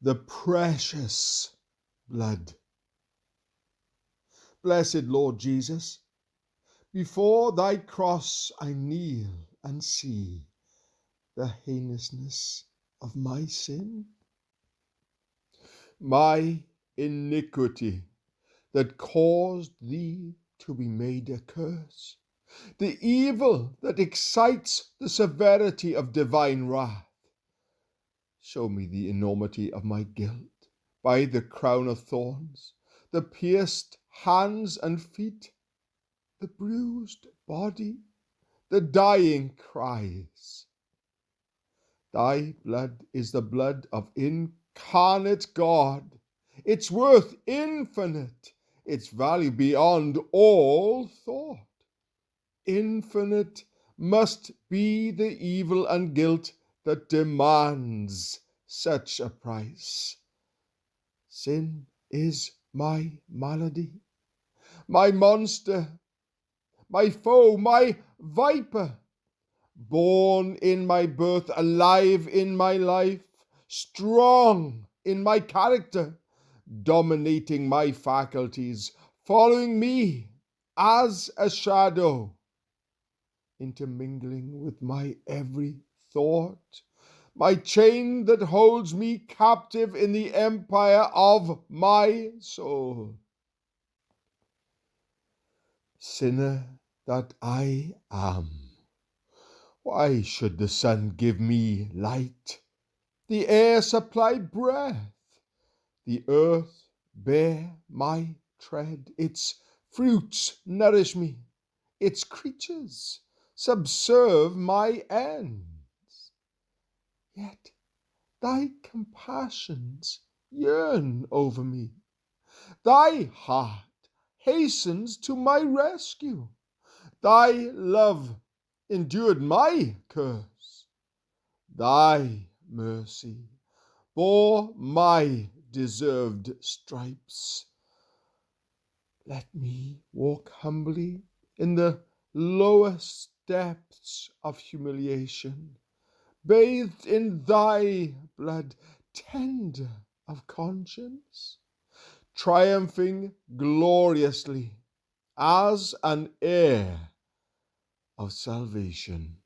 the precious blood. Blessed Lord Jesus, before thy cross I kneel and see the heinousness of my sin, my iniquity that caused thee to be made a curse, the evil that excites the severity of divine wrath. Show me the enormity of my guilt by the crown of thorns, the pierced hands and feet, the bruised body, the dying cries. Thy blood is the blood of incarnate God, its worth infinite, its value beyond all thought. Infinite must be the evil and guilt that demands such a price. Sin is my malady, my monster, my foe, my viper, born in my birth, alive in my life, strong in my character, dominating my faculties, following me as a shadow, intermingling with my every thought, my chain that holds me captive in the empire of my soul. Sinner that I am, why should the sun give me light, the air supply breath, the earth bear my tread, its fruits nourish me, its creatures subserve my ends? Yet thy compassions yearn over me, thy heart hastens to my rescue, thy love endured my curse, thy mercy bore my deserved stripes. Let me walk humbly in the lowest depths of humiliation, bathed in thy blood, tender of conscience, triumphing gloriously as an heir of salvation.